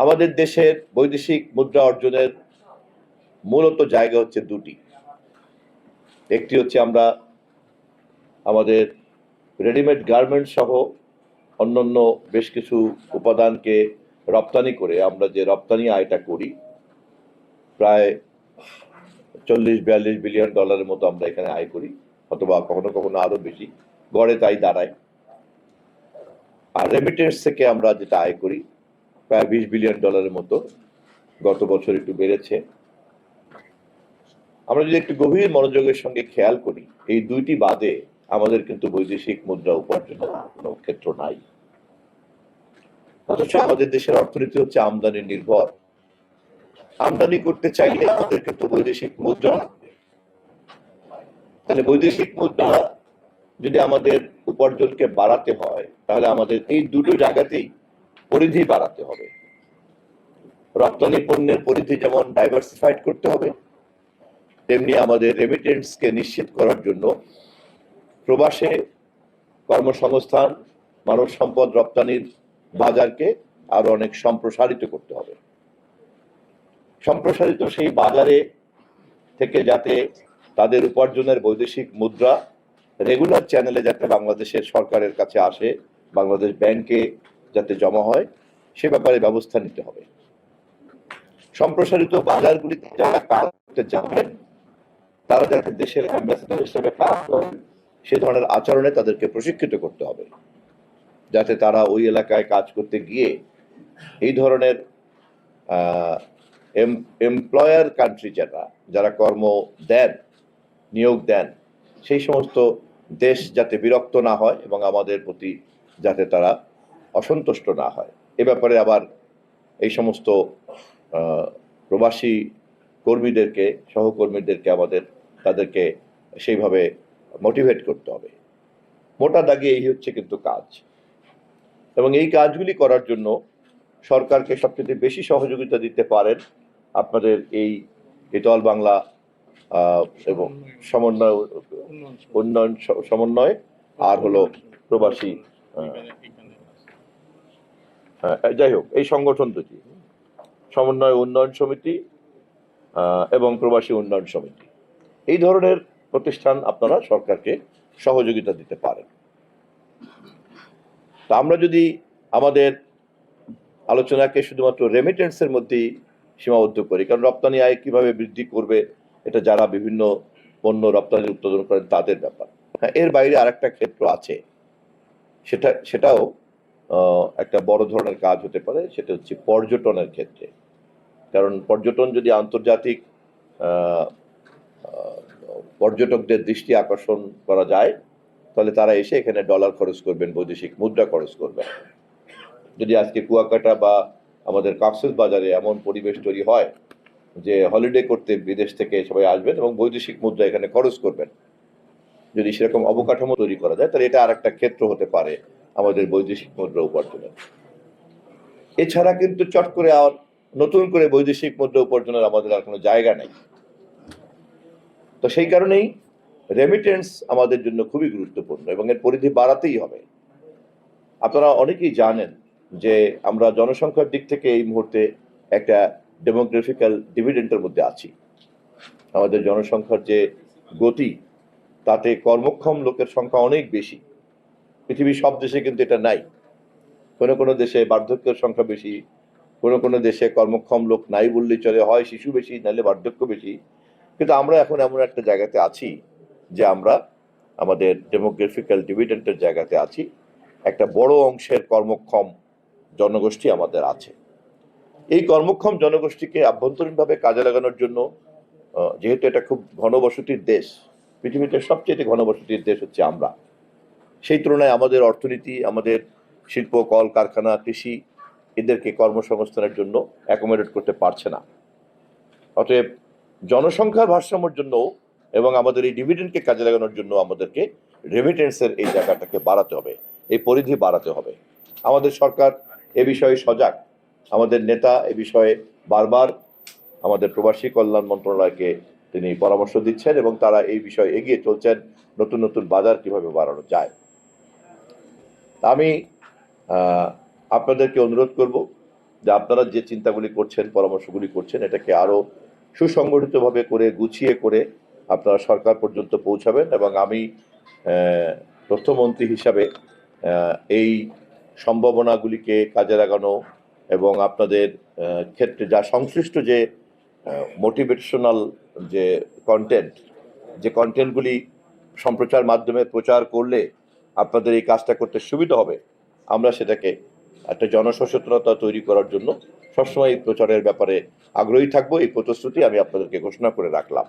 আমাদের দেশের বৈদেশিক মুদ্রা অর্জনের মূলত জায়গা হচ্ছে দুটি। একটি হচ্ছে আমরা আমাদের রেডিমেড গার্মেন্ট সহ অন্যান্য বেশ কিছু উপাদানকে রপ্তানি করে আমরা যে রপ্তানি আয়টা করি, প্রায় 40-42 বিলিয়ন ডলারের মতো আমরা এখানে আয় করি, অথবা কখনো কখনো আরো বেশি, গড়ে তাই দাঁড়ায়। আর রেমিটেন্স থেকে আমরা যেটা আয় করি প্রায় 20 বিলিয়ন ডলারের মতো, গত বছর একটু বেড়েছে। আমরা যদি একটু গভীর মনোযোগের সঙ্গে খেয়াল করি, এই দুইটি বাদে আমাদের কিন্তু বৈদেশিক মুদ্রা উপার্জনের কোনো ক্ষেত্র নাই। অথচ আমাদের দেশের অর্থনীতি হচ্ছে আমদানি নির্ভর। আমদানি করতে চাইলে আমাদের কিন্তু বৈদেশিক মুদ্রা লাগবে। তাহলে বৈদেশিক মুদ্রা যদি আমাদের উপার্জনকে বাড়াতে হয়, তাহলে আমাদের এই দুটো জায়গাতেই পরিধি বাড়াতে হবে। রপ্তানি পণ্যের পরিধি যেমন ডাইভার্সিফাইড করতে হবে, তেমনি আমাদের রেমিটেন্সকে নিশ্চিত করার জন্য প্রবাসে কর্মসংস্থান, মানব সম্পদ রপ্তানির বাজারকে আরো অনেক সম্প্রসারিত করতে হবে। সম্প্রসারিত সেই বাজারে থেকে যাতে তাদের উপার্জনের বৈদেশিক মুদ্রা রেগুলার চ্যানেলে যাতে বাংলাদেশের সরকারের কাছে আসে, বাংলাদেশ ব্যাংকে যাতে জমা হয়, সে ব্যাপারে ব্যবস্থা নিতে হবে। সম্প্রসারিত বাজারগুলিতে যারা কাজ করতে যাবেন, তারা যাতে দেশের অ্যাম্বাসেডর হিসেবে কাজ করেন, সে ধরনের আচরণে তাদেরকে প্রশিক্ষিত করতে হবে, যাতে তারা ওই এলাকায় কাজ করতে গিয়ে এই ধরনের এমপ্লয়ার কান্ট্রি যারা কর্ম দেন, নিয়োগ দেন, সেই সমস্ত দেশ যাতে বিরক্ত না হয় এবং আমাদের প্রতি যাতে তারা অসন্তুষ্ট না হয়। এ ব্যাপারে আবার এই সমস্ত প্রবাসী কর্মীদেরকে, সহকর্মীদেরকে আমাদের তাদেরকে সেইভাবে মোটিভেট করতে হবে। মোটা দাগে এই হচ্ছে কিন্তু কাজ। এবং এই কাজগুলি করার জন্য সরকারকে সবচেয়ে বেশি সহযোগিতা দিতে পারেন আপনাদের এই ইতল বাংলা এবং উন্নয়ন সমন্বয়, আর হলো প্রবাসী, যাই হোক, এই সংগঠন দুটি, সমন্বয় উন্নয়ন সমিতি এবং প্রবাসী উন্নয়ন সমিতি, এই ধরনের প্রতিষ্ঠান আপনারা সরকারকে সহযোগিতা দিতে পারেন। তা আমরা যদি আমাদের আলোচনাকে শুধুমাত্র রেমিটেন্সের মধ্যেই সীমাবদ্ধ করি, কারণ রপ্তানি আয় কিভাবে বৃদ্ধি করবে এটা যারা বিভিন্ন পণ্য রপ্তানি উৎপাদন করেন তাদের ব্যাপার। হ্যাঁ, এর বাইরে আরেকটা ক্ষেত্র আছে, সেটাও একটা বড় ধরনের কাজ হতে পারে, সেটা হচ্ছে পর্যটনের ক্ষেত্রে। কারণ পর্যটন যদি আন্তর্জাতিক পর্যটকদের দৃষ্টি আকর্ষণ করা যায়, তাহলে তারা এসে এখানে ডলার খরচ করবেন, বৈদেশিক মুদ্রা খরচ করবেন। যদি আজকে কুয়াকাটা বা আমাদের কক্সবাজারে এমন পরিবেশ তৈরি হয় যে হলিডে করতে বিদেশ থেকে সবাই আসবেন এবং বৈদেশিক মুদ্রা এখানে খরচ করবেন, যদি সেরকম অবকাঠামো তৈরি করা যায়, তাহলে এটা আর একটা ক্ষেত্র হতে পারে আমাদের বৈদেশিক মুদ্রা উপার্জনের। এছাড়া কিন্তু চট করে আর নতুন করে বৈদেশিক মুদ্রা উপার্জনের আমাদের আর কোনো জায়গা নেই। তো সেই কারণেই রেমিটেন্স আমাদের জন্য খুবই গুরুত্বপূর্ণ এবং এর পরিধি বাড়াতেই হবে। আপনারা অনেকেই জানেন যে আমরা জনসংখ্যার দিক থেকে এই মুহূর্তে একটা ডেমোগ্রাফিক্যাল ডিভিডেন্টের মধ্যে আছি। আমাদের জনসংখ্যার যে গতি, তাতে কর্মক্ষম লোকের সংখ্যা অনেক বেশি। পৃথিবীর সব দেশে কিন্তু এটা নাই। কোনো কোনো দেশে বার্ধক্যের সংখ্যা বেশি, কোনো কোনো দেশে কর্মক্ষম লোক নাই বললেই চলে, হয় শিশু বেশি নাহলে বার্ধক্য বেশি। কিন্তু আমরা এখন এমন একটা জায়গাতে আছি যে আমরা আমাদের ডেমোগ্রাফিক্যাল ডিভিডেন্টের জায়গাতে আছি। একটা বড় অংশের কর্মক্ষম জনগোষ্ঠী আমাদের আছে। এই কর্মক্ষম জনগোষ্ঠীকে আভ্যন্তরীণভাবে কাজে লাগানোর জন্য, যেহেতু এটা খুব ঘনবসতির দেশ, পৃথিবীতে সবচেয়ে ঘনবসতির দেশ হচ্ছে আমরা, সেই তুলনায় আমাদের অর্থনীতি, আমাদের শিল্প, কল কারখানা, কৃষি এদেরকে কর্মসংস্থানের জন্য অ্যাকোমোডেট করতে পারছে না। অতএব জনসংখ্যার ভারসাম্যের জন্য এবং আমাদের এই ডিভিডেন্ডকে কাজে লাগানোর জন্য আমাদেরকে রেমিটেন্সের এই জায়গাটাকে বাড়াতে হবে, এই পরিধি বাড়াতে হবে। আমাদের সরকার এ বিষয়ে সজাগ। আমাদের নেতা এ বিষয়ে বারবার আমাদের প্রবাসী কল্যাণ মন্ত্রণালয়কে তিনি পরামর্শ দিচ্ছেন এবং তারা এই বিষয়ে এগিয়ে চলছেন, নতুন নতুন বাজার কিভাবে বাড়ানো যায়। আমি আপনাদেরকে অনুরোধ করব যে আপনারা যে চিন্তাগুলি করছেন, পরামর্শগুলি করছেন, এটাকে আরো সুসংগঠিতভাবে করে গুছিয়ে করে আপনারা সরকার পর্যন্ত পৌঁছাবেন। এবং আমি তথ্যমন্ত্রী হিসাবে এই সম্ভাবনাগুলিকে কাজে লাগানো এবং আপনাদের ক্ষেত্রে যা সংশ্লিষ্ট যে মোটিভেশনাল যে কন্টেন্টগুলি সম্প্রচার মাধ্যমে প্রচার করলে আপনাদের এই কাজটা করতে সুবিধা হবে, আমরা সেটাকে একটা জনসচেতনতা তৈরি করার জন্য সবসময় এই প্রচারের ব্যাপারে আগ্রহী থাকবো। এই প্রতিশ্রুতি আমি আপনাদেরকে ঘোষণা করে রাখলাম।